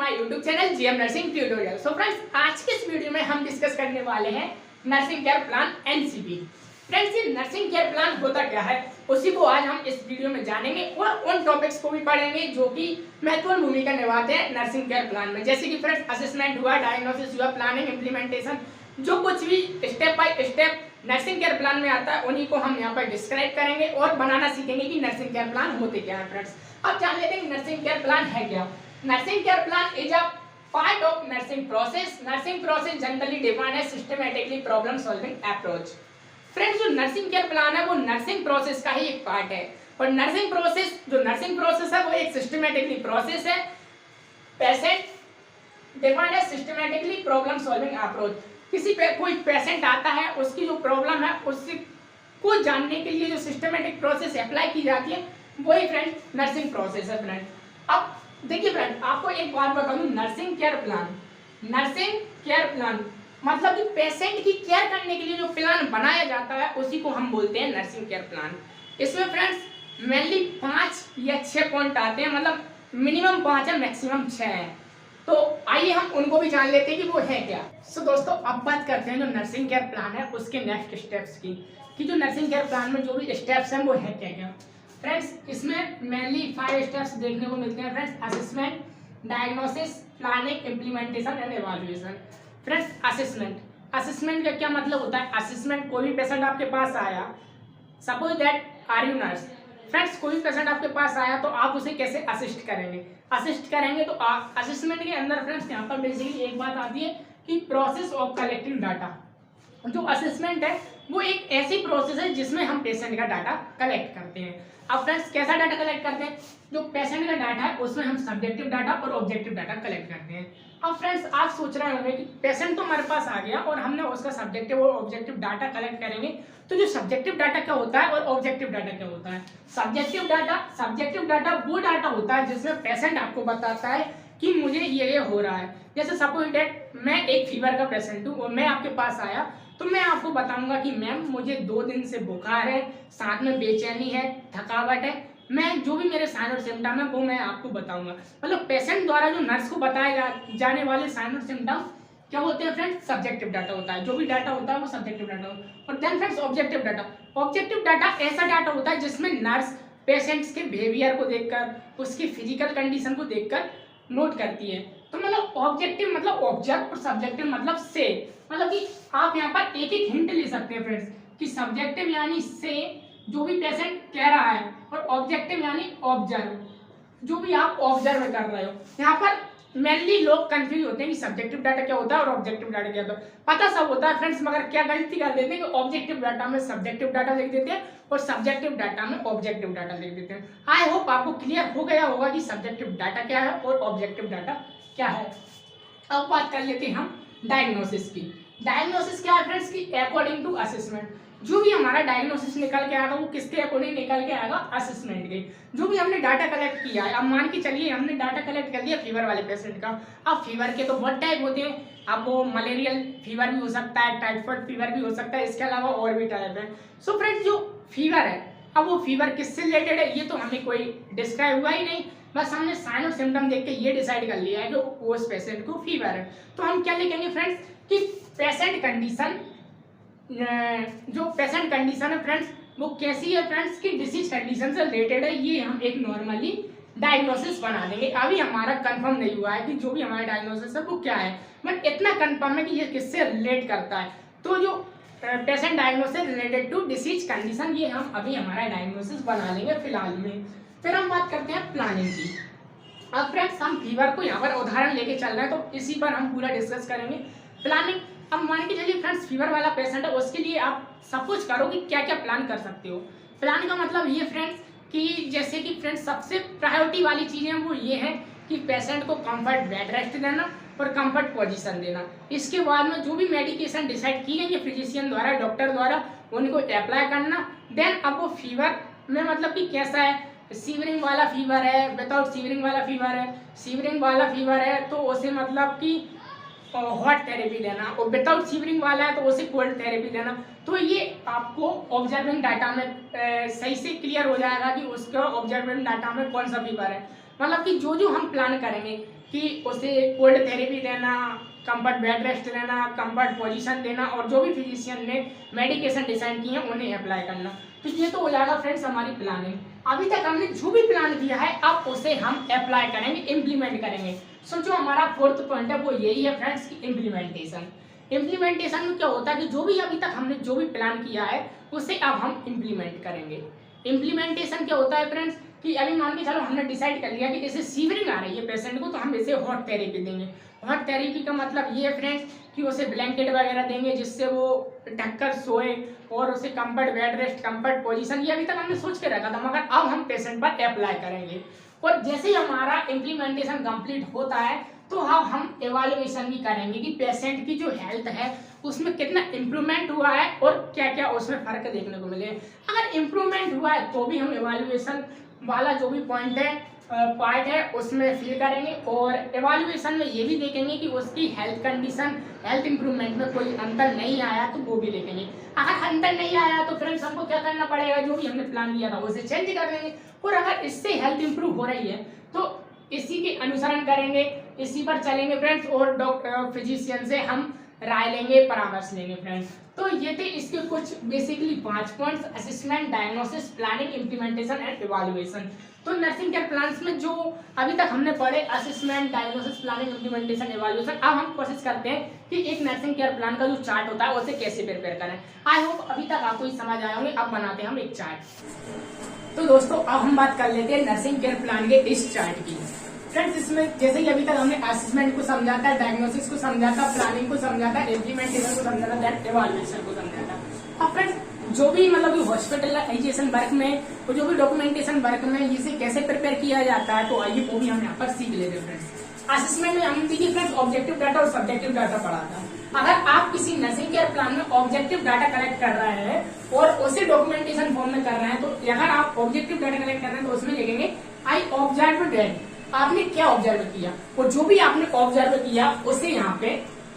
My YouTube channel GM nursing tutorial. So friends, आज के इस वीडियो में हम डिस्कस करने वाले हैं nursing care plan NCP. Friends, ये नर्सिंग केयर प्लान होता क्या है, उसी को आज हम इस वीडियो में जानेंगे और उन टॉपिक्स को भी पढ़ेंगे जो कि महत्वपूर्ण भूमिका निभाते हैं नर्सिंग केयर प्लान में। जैसे कि फ्रेंड्स, असेसमेंट हुआ, डायग्नोसिस हुआ, प्लानिंग, इम्प्लीमेंटेशन, जो कुछ भी step by step nursing care plan में आता है उन्हीं को हम यहाँ पर डिस्क्राइब करेंगे और बनाना सीखेंगे कि नर्सिंग केयर प्लान होते क्या है। फ्रेंड्स, अब जान लेते हैं नर्सिंग केयर प्लान है क्या। Nursing care plan is a part of nursing process. Nursing process generally defined as systematically problem solving approach. Friends, जो नर्सिंग केयर प्लान है वो नर्सिंग प्रोसेस का ही एक पार्ट है और नर्सिंग प्रोसेस है वो एक सिस्टमेटिकली प्रोसेस है। Patient defined as systematically problem solving approach. किसी पे कोई पेशेंट आता है, उसकी जो प्रॉब्लम है उससे को जानने के लिए जो सिस्टमेटिक प्रोसेस अप्लाई की जाती है वही फ्रेंड्स नर्सिंग प्रोसेस है। फ्रेंड, अब देखिए फ्रेंड, आपको एक बात बता दूं, नर्सिंग केयर प्लान मतलब कि पेशेंट की केयर करने के लिए जो प्लान बनाया जाता है उसी को हम बोलते हैं नर्सिंग केयर प्लान। इसमें फ्रेंड्स मेनली 5 या 6 पॉइंट आते हैं, मतलब मिनिमम 5 है, मैक्सिमम 6 है। तो आइए हम उनको भी जान लेते हैं कि वो है क्या। सो दोस्तों, अब बात करते हैं जो नर्सिंग केयर प्लान है उसके नेक्स्ट स्टेप्स की, कि जो नर्सिंग केयर प्लान में जो भी स्टेप्स हैं वो है क्या क्या। फ्रेंड्स, इसमें मेनली 5 स्टेप्स देखने को मिलते हैं। Friends, assessment, diagnosis, planning, implementation and evaluation. Friends, assessment का क्या मतलब होता है। असेसमेंट, कोई भी पेशेंट आपके पास आया, suppose that are you nurse. Friends, कोई भी पेशेंट आपके पास आया तो आप उसे कैसे असिस्ट करेंगे तो असेसमेंट के अंदर फ्रेंड्स यहाँ पर बेसिकली एक बात आती है कि प्रोसेस ऑफ कलेक्टिंग डाटा। जो असेसमेंट है वो एक ऐसी प्रोसेस है जिसमें हम पेशेंट का डाटा कलेक्ट करते हैं। अब फ्रेंड्स, कैसा डाटा कलेक्ट करते हैं, जो पेशेंट का डाटा है उसमें हम सब्जेक्टिव डाटा और ऑब्जेक्टिव डाटा कलेक्ट करते हैं। अब फ्रेंड्स, आप सोच रहे होंगे कि पेशेंट तो हमारे पास आ गया और हमने उसका सब्जेक्टिव और ऑब्जेक्टिव डाटा कलेक्ट करेंगे, तो जो सब्जेक्टिव डाटा क्या होता है और ऑब्जेक्टिव डाटा क्या होता है। सब्जेक्टिव डाटा वो डाटा होता है जिसमें पेशेंट आपको बताता है कि मुझे ये हो रहा है। जैसे सपोज दैट मैं एक फीवर का पेशेंट हूँ और मैं आपके पास आया तो मैं आपको बताऊंगा कि मैम मुझे 2 दिन से बुखार है, साथ में बेचैनी है, थकावट है। मैं जो भी मेरे साइन और सिम्टम है वो मैं आपको बताऊंगा। मतलब पेशेंट द्वारा जो नर्स को बताए जाने वाले साइन और सिम्टम क्या होते हैं फ्रेंड्स, सब्जेक्टिव डाटा होता है। जो भी डाटा होता है वो सब्जेक्टिव डाटा होता है। और देन फ्रेंड्स, ऑब्जेक्टिव डाटा ऐसा डाटा होता है जिसमें नर्स पेशेंट्स के बिहेवियर को देखकर, उसकी फिजिकल कंडीशन को देखकर नोट करती है। तो मतलब ऑब्जेक्टिव मतलब ऑब्जर्व और सब्जेक्टिव मतलब से, मतलब कि आप यहाँ पर एक एक हिंट ले सकते हैं फ्रेंड्स कि सब्जेक्टिव यानी से जो भी पेशेंट कह रहा है और ऑब्जेक्टिव यानी ऑब्जर्व जो भी आप ऑब्जर्व कर रहे हो। यहाँ पर मेनली लोग कंफ्यूज होते हैं कि सब्जेक्टिव डाटा क्या होता है और ऑब्जेक्टिव डाटा क्या होता है। पता सब होता है फ्रेंड्स, मगर क्या गलती कर देते हैं कि ऑब्जेक्टिव डाटा में सब्जेक्टिव डाटा लिख देते हैं और सब्जेक्टिव डाटा में ऑब्जेक्टिव डाटा लिख देते हैं। आई होप आपको क्लियर हो गया होगा कि सब्जेक्टिव डाटा क्या है और ऑब्जेक्टिव डाटा क्या है। अब बात कर लेते हैं हम डायग्नोसिस की। डायग्नोसिस क्या है फ्रेंड्स की अकॉर्डिंग टू असेसमेंट, जो भी हमारा डायग्नोसिस निकल के आएगा वो किसके अकॉर्डिंग निकल के आएगा, असेसमेंट के। जो भी हमने डाटा कलेक्ट किया है, अब मान के चलिए हमने डाटा कलेक्ट कर लिया फीवर वाले पेशेंट का। अब फीवर के तो बहुत टाइप होते हैं, अब वो मलेरियल फीवर भी हो सकता है, टाइफाइड फीवर भी हो सकता है, इसके अलावा और भी टाइप है। सो फ्रेंड्स, जो फीवर है, अब वो फीवर किससे रिलेटेड है ये तो हमें कोई डिस्क्राइब हुआ ही नहीं, बस हमने साइन और सिम्टम देख के ये डिसाइड कर लिया है कि उस पेशेंट को फीवर है। तो हम क्या लिखेंगे फ्रेंड्स कि पेशेंट कंडीशन, जो पेशेंट कंडीशन है फ्रेंड्स वो कैसी है फ्रेंड्स की डिसीज कंडीशन से रिलेटेड है। ये हम एक नॉर्मली डायग्नोसिस बना देंगे। अभी हमारा कंफर्म नहीं हुआ है कि जो भी हमारा डायग्नोसिस है वो क्या है, बट इतना कंफर्म है कि ये किससे रिलेट करता है। तो जो patient diagnosis related to disease condition, ये हम अभी हमारा डायग्नोसिस बना लेंगे फिलहाल में। फिर हम बात करते हैं प्लानिंग की। अब फ्रेंड्स, हम फीवर को यहाँ पर उदाहरण लेके चल रहे हैं तो इसी पर हम पूरा डिस्कस करेंगे। प्लानिंग, अब मान के चलिए फ्रेंड्स फीवर वाला पेशेंट है, उसके लिए आप सपोज करो कि क्या क्या प्लान कर सकते हो। प्लान का मतलब ये फ्रेंड्स कि जैसे कि फ्रेंड्स सबसे प्रायोरिटी वाली चीज़ें वो ये है कि पेशेंट को कंफर्ट बेड रेस्ट देना और कंफर्ट पोजीशन देना। इसके बाद में जो भी मेडिकेशन डिसाइड की गई है फिजिशियन द्वारा, डॉक्टर द्वारा, उनको अप्लाई करना। देन अब वो फीवर में मतलब कि कैसा है, सीवरिंग वाला फीवर है, विदाउट सीवरिंग वाला फीवर है। सीवरिंग वाला फीवर है तो उसे मतलब कि हॉट थेरेपी देना, और विदाउट सीवरिंग वाला है तो उसे कोल्ड थेरेपी देना। तो ये आपको ऑब्जर्विंग डाटा में सही से क्लियर हो जाएगा कि उसका ऑब्जर्विंग डाटा में कौन सा फीवर है। मतलब कि जो जो हम प्लान करेंगे कि उसे कोल्ड थेरेपी देना, कंफर्ट बेड रेस्ट देना, कंफर्ट पोजीशन देना और जो भी फिजिशियन ने मेडिकेशन डिजाइन की है उन्हें अप्लाई करना। तो ये तो हो जाएगा फ्रेंड्स हमारी प्लानिंग। अभी तक हमने जो भी प्लान किया है अब उसे हम अप्लाई करेंगे, इम्प्लीमेंट करेंगे। सो जो हमारा फोर्थ पॉइंट है वो यही है फ्रेंड्स की इम्प्लीमेंटेशन। इम्प्लीमेंटेशन में क्या होता है कि जो भी अभी तक हमने जो भी प्लान किया है उसे अब हम इम्प्लीमेंट करेंगे। इम्प्लीमेंटेशन क्या होता है फ्रेंड्स कि अभी मान के चलो हमने डिसाइड कर लिया कि जैसे सीवरिंग आ रही है पेशेंट को तो हम इसे हॉट थेरेपी देंगे। हॉट थेरेपी का मतलब ये है फ्रेंड्स कि उसे ब्लैंकेट वगैरह देंगे जिससे वो ढककर सोए और उसे comfort bed rest, comfort position, ये अभी तक हमने सोच के रखा था मगर अब हम पेशेंट पर अप्लाई करेंगे। और जैसे ही हमारा इम्प्लीमेंटेशन कंप्लीट होता है तो अब हम एवालुएशन भी करेंगे कि पेशेंट की जो हेल्थ है उसमें कितना इम्प्रूवमेंट हुआ है और क्या क्या उसमें फर्क देखने को मिले। अगर इम्प्रूवमेंट हुआ है तो भी हम एवालुएशन वाला जो भी पार्ट है उसमें फिल करेंगे और एवालुएशन में ये भी देखेंगे कि उसकी हेल्थ कंडीशन, हेल्थ इंप्रूवमेंट में कोई अंतर नहीं आया तो वो भी देखेंगे। अगर अंतर नहीं आया तो फ्रेंड्स हमको क्या करना पड़ेगा, जो भी हमने प्लान किया था उसे चेंज कर देंगे। और अगर इससे हेल्थ इंप्रूव हो रही है तो इसी के अनुसरण करेंगे, इसी पर चलेंगे फ्रेंड्स और डॉक्टर फिजिशियन से हम राय लेंगे, परामर्श लेंगे फ्रेंड्स। तो ये थे इसके कुछ basically 5 points: assessment, diagnosis, planning, implementation and evaluation. तो नर्सिंग केयर प्लान्स में जो अभी तक हमने पढ़े assessment, diagnosis, planning, implementation, evaluation, अब हम कोशिश करते हैं कि एक नर्सिंग केयर प्लान का जो चार्ट होता है उसे कैसे प्रिपेयर करें। आई होप अभी तक आपको समझ आए होंगे। अब बनाते हैं हम एक चार्ट। तो दोस्तों अब हम बात कर लेते हैं नर्सिंग केयर प्लान के इस चार्ट की। फ्रेंड्स इसमें जैसे कि अभी तक हमने असेसमेंट को समझा था, डायग्नोसिस को समझा था, प्लानिंग को समझा था, इम्प्लीमेंटेशन को समझा था, दैट इवैल्यूएशन को समझा था। अब फ्रेंड्स जो भी मतलब हॉस्पिटलाइजेशन वर्क में और जो भी डॉक्यूमेंटेशन वर्क में इसे कैसे प्रिपेयर किया जाता है तो आइए वो भी हम यहाँ पर सीख लेते हैं फ्रेंड्स। असेसमेंट में हमने देखिए फ्रेंड्स ऑब्जेक्टिव डाटा और सब्जेक्टिव डाटा पढ़ा था। अगर आप किसी नर्सिंग केयर प्लान में ऑब्जेक्टिव डाटा कलेक्ट कर रहे हैं और उसे डॉक्यूमेंटेशन फॉर्म में कर रहे हैं तो अगर आप ऑब्जेक्टिव डाटा कलेक्ट कर रहे हैं तो उसमें लिखेंगे आई ऑब्जर्व दैट, आपने क्या ऑब्जर्व किया और जो भी आपने ऑब्जर्व किया उसे यहाँ पे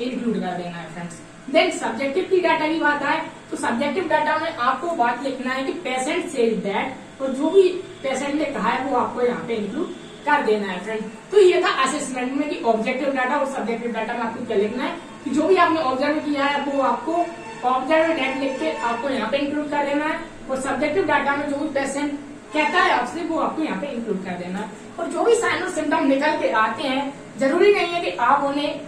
इंक्लूड कर देना है फ्रेंड्स। देन सब्जेक्टिव की डाटा की बात आए तो सब्जेक्टिव डाटा में आपको बात लिखना है कि पेशेंट सेज दैट, और जो भी पेशेंट ने कहा है वो आपको यहाँ पे इंक्लूड कर देना है फ्रेंड। तो ये था असेसमेंट में कि ऑब्जेक्टिव डाटा और सब्जेक्टिव डाटा में आपको क्या लिखना है कि जो भी आपने ऑब्जर्व किया है वो आपको ऑब्जर्व डेट लिख के आपको यहाँ पे इंक्लूड कर देना है और सब्जेक्टिव डाटा में जो भी पेशेंट कहता है आपसे वो आपको यहाँ पे इंक्लूड कर देना है। और जो भी साइन और सिम्टम निकल के आते हैं जरूरी नहीं है कि आप उन्हें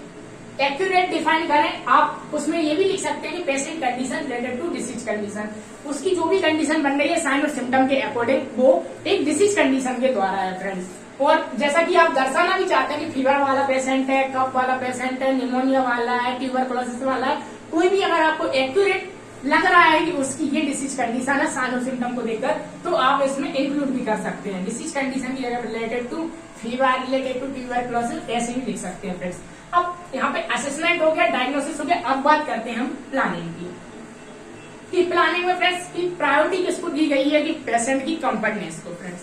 एक्यूरेट डिफाइन करें, आप उसमें ये भी लिख सकते हैं कि patient condition related to disease condition, उसकी जो भी कंडीशन बन रही है साइन और सिम्टम के अकॉर्डिंग वो एक डिसीज कंडीशन के द्वारा है फ्रेंड्स। और जैसा कि आप दर्शाना भी चाहते हैं कि फीवर वाला पेशेंट है, कफ वाला पेशेंट है, निमोनिया वाला है, ट्यूबरकुलोसिस वाला है, कोई भी अगर आपको एक्यूरेट लग रहा है कि उसकी ये डिसीज कंडीशन है साइन और सिम्टम को देखकर तो आप इसमें इंक्लूड भी कर सकते हैं। डिसीज कंडीशन की जगह related to fever, related to tuberculosis ऐसे भी लिख सकते हैं फ्रेंड्स। अब यहाँ पे असेसमेंट हो गया, डायग्नोसिस हो गया, अब बात करते हैं हम प्लानिंग की। प्लानिंग में फ्रेंड्स की प्रायोरिटी किसको दी गई है कि पेशेंट की कंफर्टनेस को फ्रेंड्स,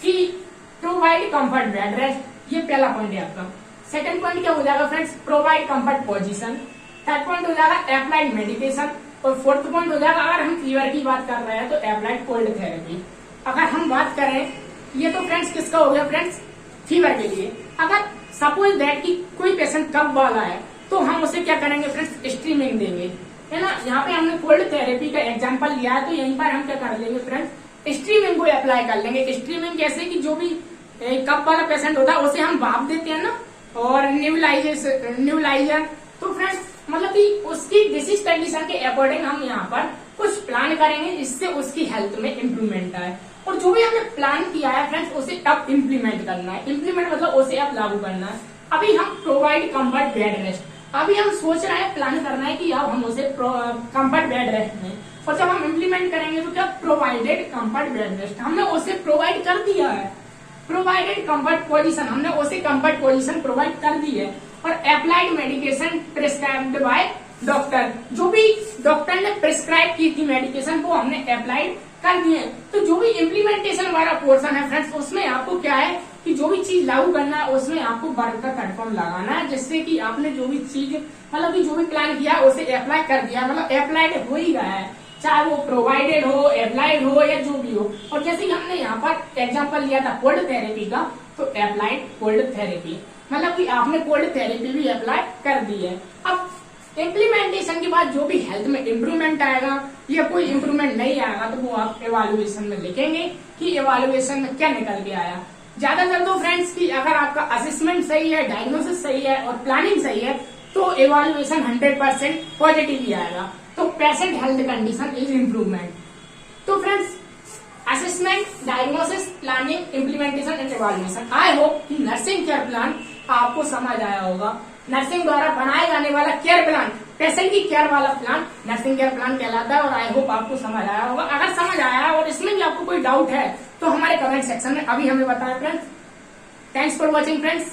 कि प्रोवाइड कंफर्ट बेड रेस्ट, ये पहला पॉइंट है आपका। सेकंड पॉइंट क्या हो जाएगा friends, provide comfort position. Third point हो जाएगा अप्लाइड मेडिकेशन और फोर्थ पॉइंट हो जाएगा अगर हम फीवर की बात कर रहे हैं तो अप्लाइड कोल्ड थेरेपी। अगर हम बात करें ये तो फ्रेंड्स किसका हो गया फ्रेंड्स, फीवर के लिए। अगर सपोज दैट कि कोई पेशेंट कफ वाला है तो हम उसे क्या करेंगे फ्रेंड्स, स्ट्रीमिंग देंगे, है ना। यहाँ पे हमने कोल्ड थेरेपी का एग्जांपल लिया है तो यहीं पर हम क्या कर लेंगे फ्रेंड्स, स्ट्रीमिंग को अप्लाई कर लेंगे। स्ट्रीमिंग कैसे कि जो भी कफ वाला पेशेंट होता है उसे हम भाप देते हैं ना, और न्यूलाइजर, तो फ्रेंड्स मतलब कि उसकी डिसीज कंडीशन के अकॉर्डिंग हम यहाँ पर कुछ प्लान करेंगे जिससे उसकी हेल्थ में इम्प्रूवमेंट आए। और जो भी हमने प्लान किया है फ्रेंड्स उसे अब इम्प्लीमेंट करना है। इम्प्लीमेंट मतलब उसे अब लागू करना है। अभी हम प्रोवाइड कंफर्ट बेड रेस्ट, अभी हम सोच रहे हैं, प्लान करना है कि अब हम उसे कंफर्ट बेड रेस्ट में, और जब हम इम्प्लीमेंट करेंगे तो क्या प्रोवाइडेड कंफर्ट बेड रेस्ट, हमने उसे प्रोवाइड कर दिया है। प्रोवाइडेड कंफर्ट पोजीशन, हमने उसे कंफर्ट पोजीशन प्रोवाइड कर दी है। और applied medication prescribed by doctor, जो भी डॉक्टर ने प्रिस्क्राइब की थी मेडिकेशन वो हमने अप्लाइड कर दिए। तो जो भी इम्प्लीमेंटेशन वाला पोर्शन है फ्रेंड्स उसमें आपको क्या है कि जो भी चीज लागू करना है उसमें आपको वर्क का कंफर्म लगाना है, जिससे कि आपने जो भी चीज मतलब कि जो भी प्लान किया उसे अप्लाई कर दिया, मतलब अप्लाइड हो ही गया है, चाहे वो प्रोवाइडेड हो, अप्लाइड हो या जो भी हो। और जैसे कि हमने यहाँ पर एग्जांपल लिया था कोल्ड थेरेपी का, तो अप्लाइड कोल्ड थेरेपी। मतलब कि आपने कोल्ड थेरेपी भी अप्लाई कर दी है। अब इम्प्लीमेंटेशन के बाद जो भी हेल्थ में इम्प्रूवमेंट आएगा या कोई इम्प्रूवमेंट नहीं आएगा तो वो आप इवैल्यूएशन में लिखेंगे कि इवैल्यूएशन में क्या निकल के आया। ज्यादातर तो फ्रेंड्स की अगर आपका असेसमेंट सही है, डायग्नोसिस सही है और प्लानिंग सही है तो इवैल्यूएशन 100% पॉजिटिव ही आएगा। तो patient health condition is improvement. तो friends assessment, diagnosis, planning, implementation and evaluation. I hope कि नर्सिंग केयर प्लान आपको समझ आया होगा। नर्सिंग द्वारा बनाए जाने वाला केयर प्लान, पेशेंट की केयर वाला प्लान नर्सिंग केयर प्लान कहलाता है और आई होप आपको समझ आया होगा। अगर समझ आया और इसमें भी आपको कोई डाउट है तो हमारे कमेंट सेक्शन में अभी हमें बताएं friends. Thanks for watching friends.